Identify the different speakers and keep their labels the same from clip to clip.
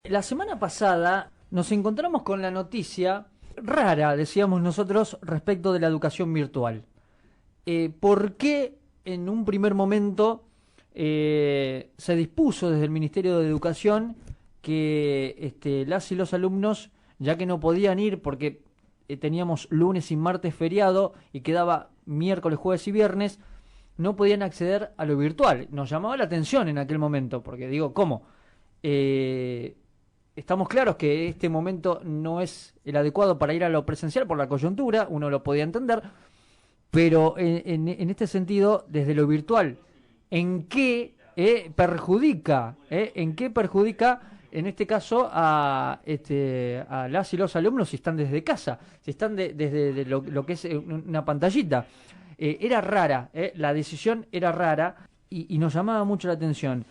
Speaker 1: La semana pasada nos encontramos con la noticia rara, decíamos nosotros, respecto de la educación virtual. ¿Por qué en un primer momento se dispuso desde el Ministerio de Educación que las y los alumnos, ya que no podían ir porque teníamos lunes y martes feriado y quedaba miércoles, jueves y viernes, no podían acceder a lo virtual? Nos llamaba la atención en aquel momento, porque digo, ¿cómo? Eh, Estamos claros que este momento no es el adecuado para ir a lo presencial por la coyuntura, uno lo podía entender, pero en este sentido, desde lo virtual, ¿en qué perjudica? ¿En qué perjudica, en este caso, a las y los alumnos si están desde casa, si están desde lo que es una pantallita? Era rara, la decisión era rara y nos llamaba mucho la atención.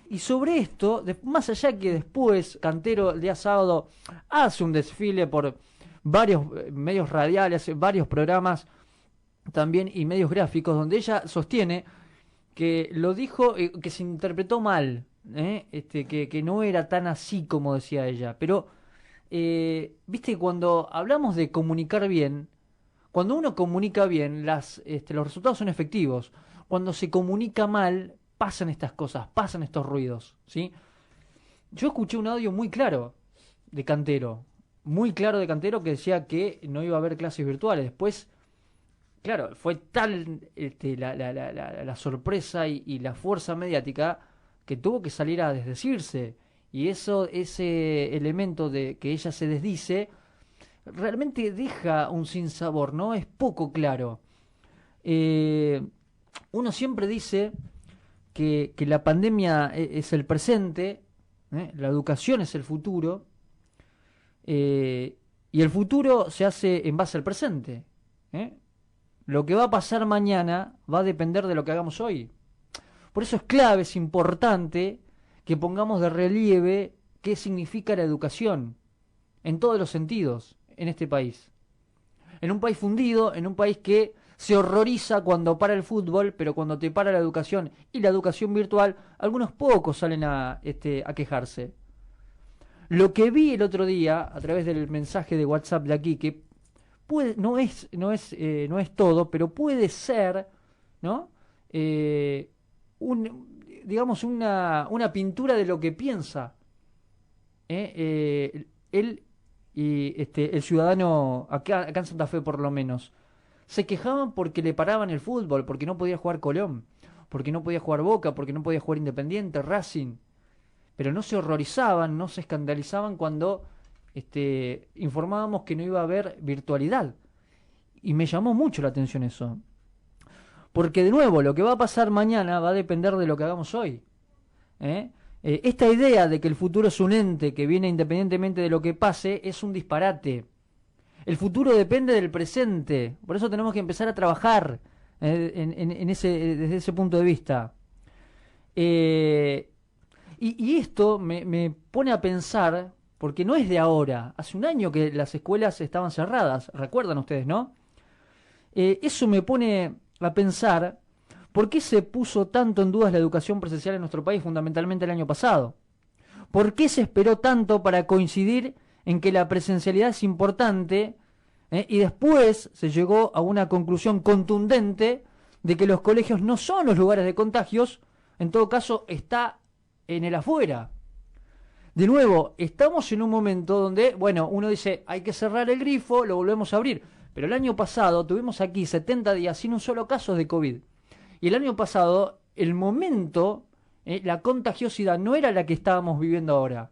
Speaker 1: Y sobre esto, más allá que después Cantero el día sábado hace un desfile por varios medios radiales, varios programas también y medios gráficos, donde ella sostiene que lo dijo, que se interpretó mal, que no era tan así como decía ella. Pero, viste, cuando hablamos de comunicar bien, cuando uno comunica bien, los resultados son efectivos. Cuando se comunica mal, pasan estas cosas, pasan estos ruidos, ¿sí? Yo escuché un audio de Cantero, muy claro de Cantero, que decía que no iba a haber clases virtuales. Después, claro, fue tal la sorpresa y la fuerza mediática que tuvo que salir a desdecirse. Y ese elemento de que ella se desdice, realmente deja un sinsabor, ¿no? Es poco claro. Eh, Uno siempre dice que la pandemia es el presente, la educación es el futuro, y el futuro se hace en base al presente. ¿eh? Lo que va a pasar mañana va a depender de lo que hagamos hoy. Por eso es clave, es importante que pongamos de relieve qué significa la educación en todos los sentidos en este país. En un país fundido, en un país que se horroriza cuando para el fútbol, pero cuando te para la educación y la educación virtual, algunos pocos salen a quejarse. Lo que vi el otro día a través del mensaje de WhatsApp de aquí, que no es todo, pero puede ser, ¿no? Digamos una pintura de lo que piensa él y el ciudadano acá en Santa Fe por lo menos. Se quejaban porque le paraban el fútbol, porque no podía jugar Colón, porque no podía jugar Boca, porque no podía jugar Independiente, Racing. Pero no se horrorizaban, no se escandalizaban cuando informábamos que no iba a haber virtualidad. Y me llamó mucho la atención eso. Porque de nuevo, lo que va a pasar mañana va a depender de lo que hagamos hoy. Esta idea de que el futuro es un ente que viene independientemente de lo que pase es un disparate. El futuro depende del presente. Por eso tenemos que empezar a trabajar desde ese punto de vista. Y esto me pone a pensar, porque no es de ahora. Hace un año que las escuelas estaban cerradas. Recuerdan ustedes, ¿no? Eso me pone a pensar por qué se puso tanto en dudas la educación presencial en nuestro país, fundamentalmente el año pasado. ¿Por qué se esperó tanto para coincidir en que la presencialidad es importante y después se llegó a una conclusión contundente de que los colegios no son los lugares de contagios? En todo caso, está en el afuera. De nuevo, estamos en un momento donde, bueno, uno dice, hay que cerrar el grifo, lo volvemos a abrir. Pero el año pasado tuvimos aquí 70 días sin un solo caso de COVID. Y el año pasado, el momento, la contagiosidad no era la que estábamos viviendo ahora.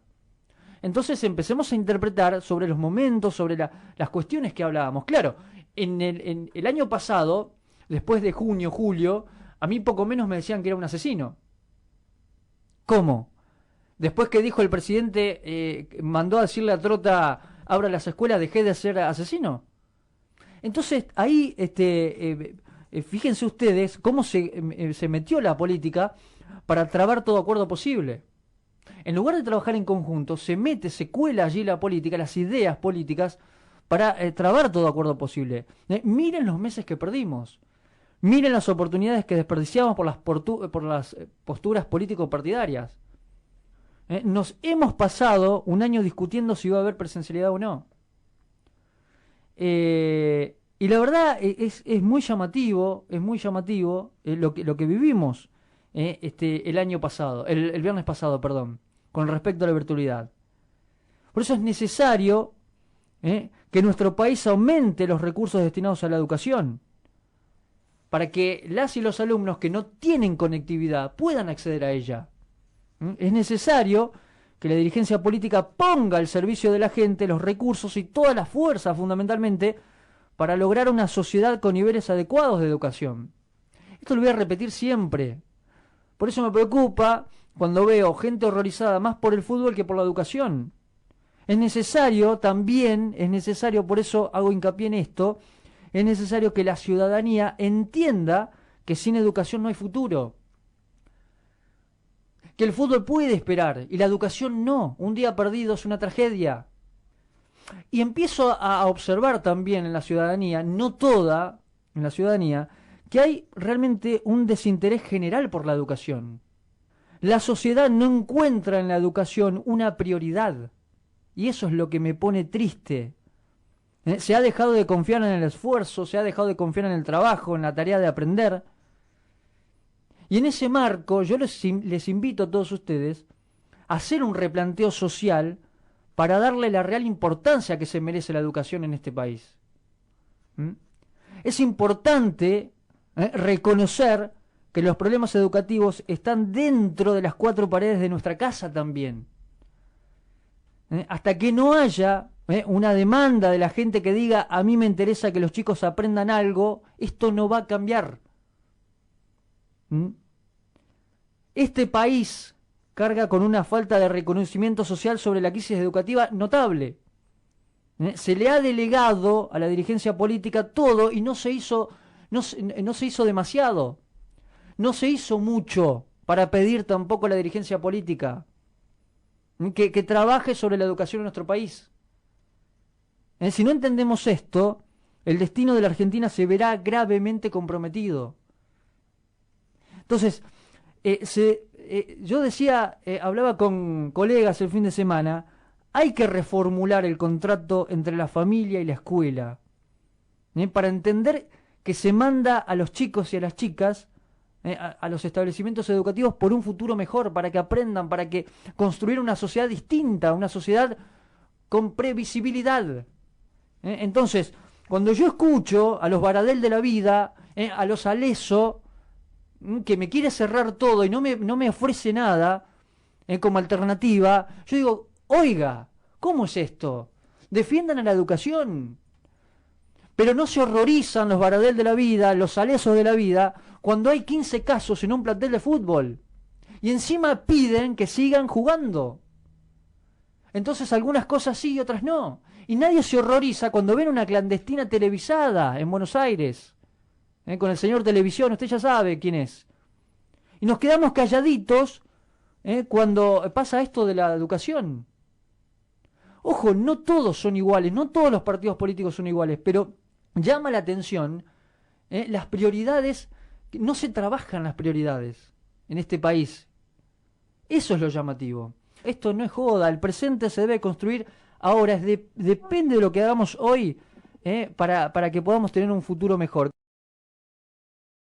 Speaker 1: Entonces empecemos a interpretar sobre los momentos, sobre las cuestiones que hablábamos. Claro, en el año pasado, después de junio, julio, a mí poco menos me decían que era un asesino. ¿Cómo? Después que dijo el presidente, mandó a decirle a Trota, abra las escuelas, dejé de ser asesino. Entonces ahí, fíjense ustedes cómo se metió la política para trabar todo acuerdo posible. En lugar de trabajar en conjunto, se cuela allí la política, las ideas políticas, para trabar todo acuerdo posible. Miren los meses que perdimos. Miren las oportunidades que desperdiciamos por las posturas político-partidarias. Nos hemos pasado un año discutiendo si va a haber presencialidad o no. Y la verdad es muy llamativo, lo que vivimos el año pasado, el viernes pasado, perdón, con respecto a la virtualidad. Por eso es necesario que nuestro país aumente los recursos destinados a la educación, para que las y los alumnos que no tienen conectividad puedan acceder a ella. Es necesario que la dirigencia política ponga al servicio de la gente los recursos y toda la fuerza, fundamentalmente, para lograr una sociedad con niveles adecuados de educación. Esto lo voy a repetir siempre. Por eso me preocupa cuando veo gente horrorizada más por el fútbol que por la educación. Es necesario también, por eso hago hincapié en esto, es necesario que la ciudadanía entienda que sin educación no hay futuro. Que el fútbol puede esperar y la educación no. Un día perdido es una tragedia. Y empiezo a observar también en la ciudadanía, no toda, en la ciudadanía, que hay realmente un desinterés general por la educación. La sociedad no encuentra en la educación una prioridad. Y eso es lo que me pone triste. Se ha dejado de confiar en el esfuerzo, se ha dejado de confiar en el trabajo, en la tarea de aprender. Y en ese marco yo les invito a todos ustedes a hacer un replanteo social para darle la real importancia que se merece la educación en este país. Es importante reconocer que los problemas educativos están dentro de las cuatro paredes de nuestra casa también. Hasta que no haya una demanda de la gente que diga a mí me interesa que los chicos aprendan algo, esto no va a cambiar. Este país carga con una falta de reconocimiento social sobre la crisis educativa notable. Se le ha delegado a la dirigencia política todo y no se hizo demasiado. No se hizo mucho para pedir tampoco a la dirigencia política que trabaje sobre la educación en nuestro país. Si no entendemos esto, el destino de la Argentina se verá gravemente comprometido. Entonces, yo decía, hablaba con colegas el fin de semana, hay que reformular el contrato entre la familia y la escuela, para entender que se manda a los chicos y a las chicas a los establecimientos educativos por un futuro mejor, para que aprendan, para que construir una sociedad distinta, una sociedad con previsibilidad. Entonces, cuando yo escucho a los Baradel de la vida, a los Aleso, que me quiere cerrar todo y no me ofrece nada como alternativa, yo digo, oiga, ¿cómo es esto? Defiendan a la educación. Pero no se horrorizan los Baradel de la vida, los Alesos de la vida, cuando hay 15 casos en un plantel de fútbol. Y encima piden que sigan jugando. Entonces algunas cosas sí y otras no. Y nadie se horroriza cuando ven una clandestina televisada en Buenos Aires. Con el señor Televisión, usted ya sabe quién es. Y nos quedamos calladitos cuando pasa esto de la educación. Ojo, no todos son iguales, no todos los partidos políticos son iguales, pero llama la atención las prioridades, no se trabajan las prioridades en este país. Eso es lo llamativo. Esto no es joda, el presente se debe construir ahora, depende de lo que hagamos hoy para que podamos tener un futuro mejor.